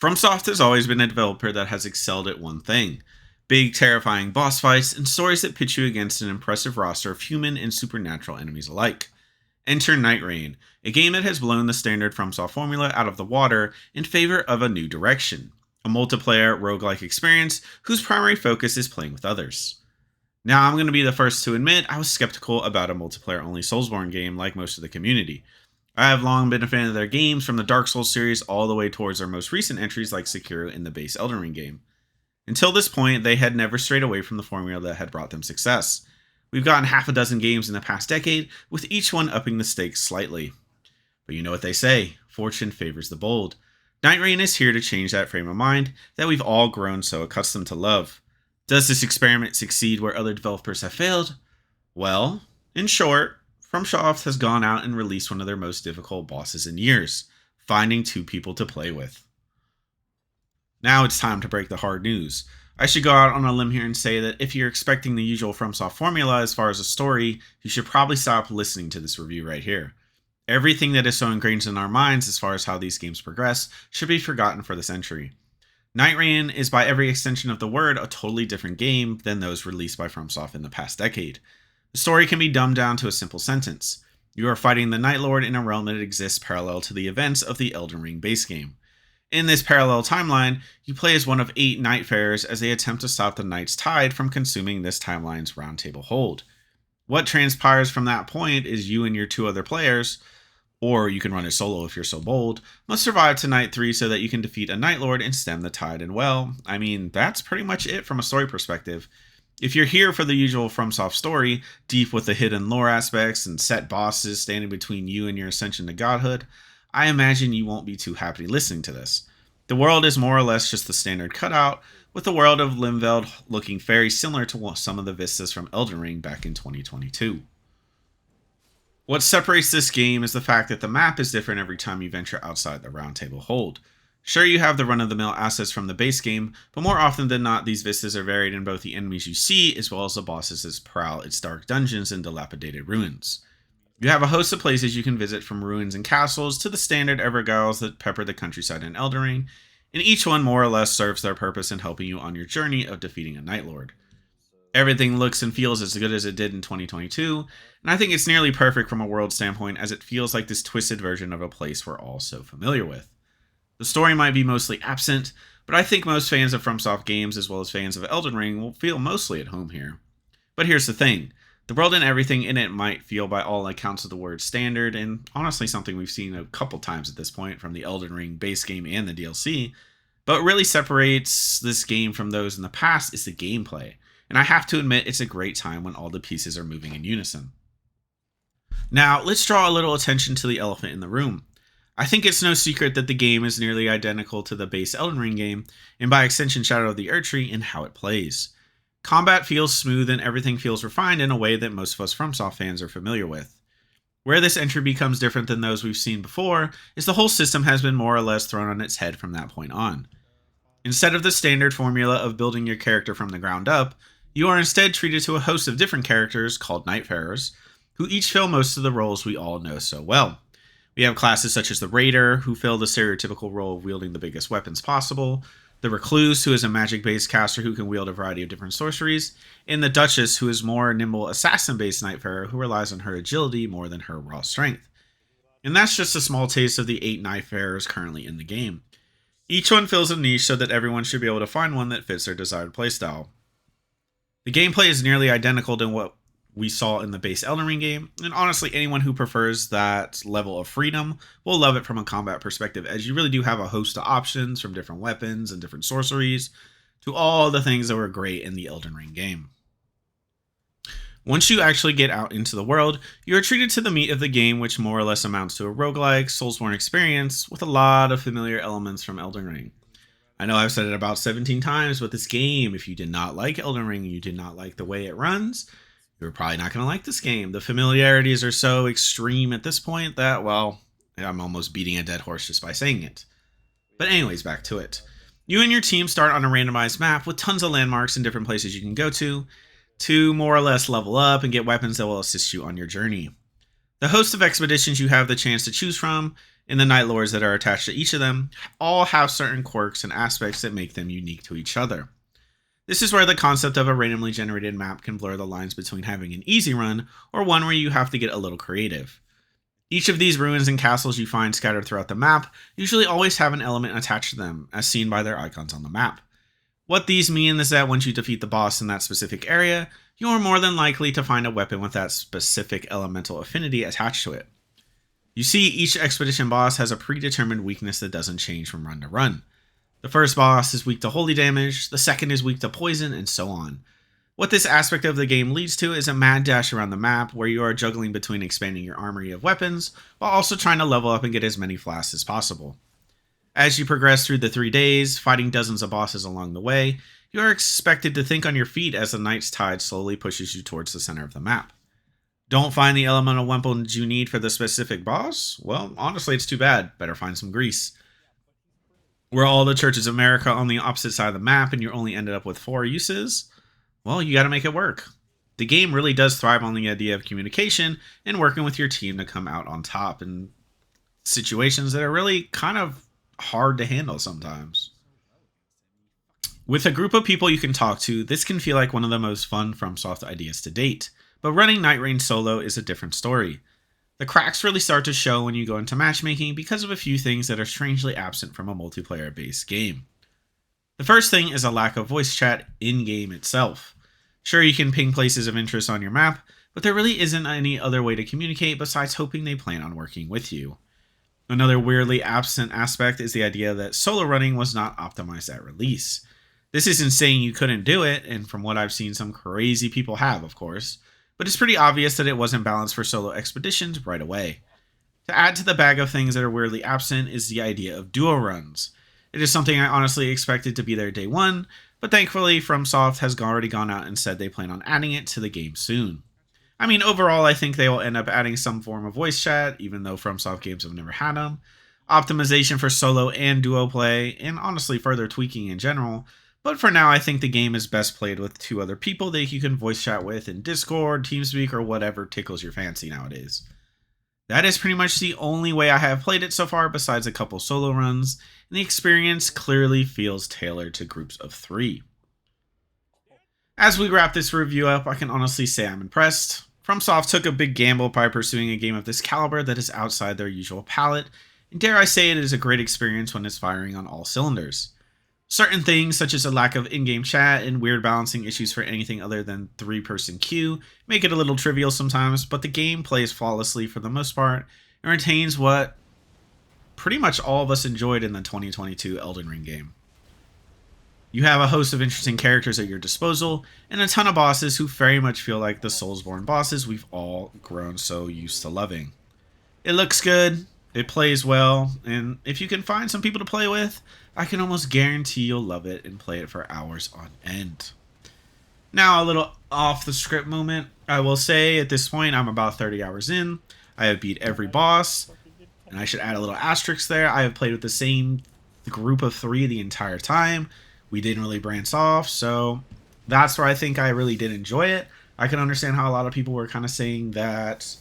FromSoft has always been a developer that has excelled at one thing: big, terrifying boss fights and stories that pitch you against an impressive roster of human and supernatural enemies alike. Enter Nightreign, a game that has blown the standard FromSoft formula out of the water in favor of a new direction: a multiplayer, roguelike experience whose primary focus is playing with others. Now, I'm going to be the first to admit I was skeptical about a multiplayer only Soulsborne game like most of the community. I have long been a fan of their games, from the Dark Souls series all the way towards their most recent entries like Sekiro in the base Elden Ring game. Until this point, they had never strayed away from the formula that had brought them success. We've gotten half a dozen games in the past decade, with each one upping the stakes slightly. But you know what they say: fortune favors the bold. Nightreign is here to change that frame of mind that we've all grown so accustomed to love. Does this experiment succeed where other developers have failed? Well, in short, FromSoft has gone out and released one of their most difficult bosses in years: finding two people to play with. Now it's time to break the hard news. I should go out on a limb here and say that if you're expecting the usual FromSoft formula as far as a story, you should probably stop listening to this review right here. Everything that is so ingrained in our minds as far as how these games progress should be forgotten for this entry. Nightreign is, by every extension of the word, a totally different game than those released by FromSoft in the past decade. The story can be dumbed down to a simple sentence: you are fighting the Night Lord in a realm that exists parallel to the events of the Elden Ring base game. In this parallel timeline, you play as one of 8 Nightfarers as they attempt to stop the Night's Tide from consuming this timeline's roundtable hold. What transpires from that point is you and your 2 other players, or you can run it solo if you're so bold, must survive to Night 3 so that you can defeat a Night Lord and stem the tide. And well, I mean, that's pretty much it from a story perspective. If you're here for the usual FromSoft story, deep with the hidden lore aspects and set bosses standing between you and your ascension to godhood, I imagine you won't be too happy listening to this. The world is more or less just the standard cutout, with the world of Limveld looking very similar to some of the vistas from Elden Ring back in 2022. What separates this game is the fact that the map is different every time you venture outside the roundtable hold. Sure, you have the run-of-the-mill assets from the base game, but more often than not, these vistas are varied in both the enemies you see as well as the bosses that prowl its dark dungeons and dilapidated ruins. You have a host of places you can visit, from ruins and castles to the standard Evergaols that pepper the countryside in Elden Ring, and each one more or less serves their purpose in helping you on your journey of defeating a Night Lord. Everything looks and feels as good as it did in 2022, and I think it's nearly perfect from a world standpoint, as it feels like this twisted version of a place we're all so familiar with. The story might be mostly absent, but I think most fans of FromSoft games, as well as fans of Elden Ring, will feel mostly at home here. But here's the thing: the world and everything in it might feel, by all accounts of the word, standard, and honestly something we've seen a couple times at this point from the Elden Ring base game and the DLC. But what really separates this game from those in the past is the gameplay, and I have to admit it's a great time when all the pieces are moving in unison. Now, let's draw a little attention to the elephant in the room. I think it's no secret that the game is nearly identical to the base Elden Ring game, and by extension Shadow of the Erdtree, in how it plays. Combat feels smooth and everything feels refined in a way that most of us FromSoft fans are familiar with. Where this entry becomes different than those we've seen before is the whole system has been more or less thrown on its head from that point on. Instead of the standard formula of building your character from the ground up, you are instead treated to a host of different characters called Nightfarers, who each fill most of the roles we all know so well. We have classes such as the Raider, who fill the stereotypical role of wielding the biggest weapons possible, the Recluse, who is a magic-based caster who can wield a variety of different sorceries, and the Duchess, who is more nimble assassin-based Nightfarer who relies on her agility more than her raw strength. And that's just a small taste of the 8 Nightfarers currently in the game. Each one fills a niche so that everyone should be able to find one that fits their desired playstyle. The gameplay is nearly identical to what we saw in the base Elden Ring game, and honestly anyone who prefers that level of freedom will love it from a combat perspective, as you really do have a host of options, from different weapons and different sorceries to all the things that were great in the Elden Ring game. Once you actually get out into the world, you are treated to the meat of the game, which more or less amounts to a roguelike, Soulsborne experience with a lot of familiar elements from Elden Ring. I know I've said it about 17 times, but this game, if you did not like Elden Ring and you did not like the way it runs, you're probably not going to like this game. The familiarities are so extreme at this point that, well, I'm almost beating a dead horse just by saying it. But anyways, back to it. You and your team start on a randomized map with tons of landmarks and different places you can go to more or less level up and get weapons that will assist you on your journey. The host of expeditions you have the chance to choose from and the Night Lords that are attached to each of them all have certain quirks and aspects that make them unique to each other. This is where the concept of a randomly generated map can blur the lines between having an easy run or one where you have to get a little creative. Each of these ruins and castles you find scattered throughout the map usually always have an element attached to them, as seen by their icons on the map. What these mean is that once you defeat the boss in that specific area, you are more than likely to find a weapon with that specific elemental affinity attached to it. You see, each expedition boss has a predetermined weakness that doesn't change from run to run. The first boss is weak to holy damage, the second is weak to poison, and so on. What this aspect of the game leads to is a mad dash around the map where you are juggling between expanding your armory of weapons while also trying to level up and get as many flasks as possible. As you progress through the 3 days, fighting dozens of bosses along the way, you are expected to think on your feet as the night's tide slowly pushes you towards the center of the map. Don't find the elemental weapons you need for the specific boss? Well, honestly, it's too bad. Better find some grease. Were all the churches of America on the opposite side of the map and you only ended up with 4 uses? Well, you gotta make it work. The game really does thrive on the idea of communication and working with your team to come out on top in situations that are really kind of hard to handle sometimes. With a group of people you can talk to, this can feel like one of the most fun FromSoft ideas to date, but running Nightreign solo is a different story. The cracks really start to show when you go into matchmaking because of a few things that are strangely absent from a multiplayer-based game. The first thing is a lack of voice chat in-game itself. Sure, you can ping places of interest on your map, but there really isn't any other way to communicate besides hoping they plan on working with you. Another weirdly absent aspect is the idea that solo running was not optimized at release. This isn't saying you couldn't do it, and from what I've seen, some crazy people have, of course, but it's pretty obvious that it wasn't balanced for solo expeditions right away. To add to the bag of things that are weirdly absent is the idea of duo runs. It is something I honestly expected to be there day one, but thankfully FromSoft has already gone out and said they plan on adding it to the game soon. I mean, overall I think they will end up adding some form of voice chat, even though FromSoft games have never had them, optimization for solo and duo play, and honestly further tweaking in general, but for now I think the game is best played with 2 other people that you can voice chat with in Discord, TeamSpeak, or whatever tickles your fancy nowadays. That is pretty much the only way I have played it so far besides a couple solo runs, and the experience clearly feels tailored to groups of 3. As we wrap this review up, I can honestly say I'm impressed. FromSoft took a big gamble by pursuing a game of this caliber that is outside their usual palette, and dare I say it is a great experience when it's firing on all cylinders. Certain things, such as a lack of in-game chat and weird balancing issues for anything other than 3-person queue, make it a little trivial sometimes, but the game plays flawlessly for the most part and retains what pretty much all of us enjoyed in the 2022 Elden Ring game. You have a host of interesting characters at your disposal, and a ton of bosses who very much feel like the Soulsborne bosses we've all grown so used to loving. It looks good, it plays well, and if you can find some people to play with, I can almost guarantee you'll love it and play it for hours on end. Now, a little off the script moment. I will say at this point I'm about 30 hours in. I have beat every boss, and I should add a little asterisk there. I have played with the same group of 3 the entire time. We didn't really branch off, so that's where I think I really did enjoy it. I can understand how a lot of people were kind of saying that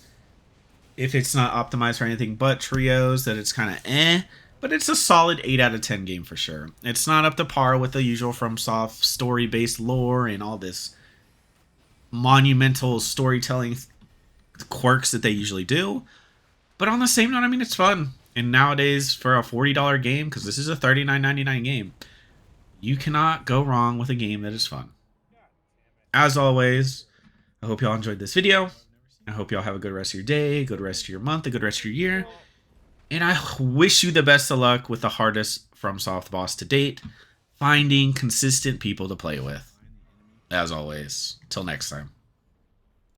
if it's not optimized for anything but trios, that it's kind of but it's a solid 8 out of 10 game for sure. It's not up to par with the usual FromSoft story-based lore and all this monumental storytelling quirks that they usually do. But on the same note, I mean, it's fun. And nowadays, for a $40 game, because this is a $39.99 game, you cannot go wrong with a game that is fun. As always, I hope y'all enjoyed this video. I hope y'all have a good rest of your day, good rest of your month, a good rest of your year. And I wish you the best of luck with the hardest FromSoft boss to date, finding consistent people to play with. As always, till next time.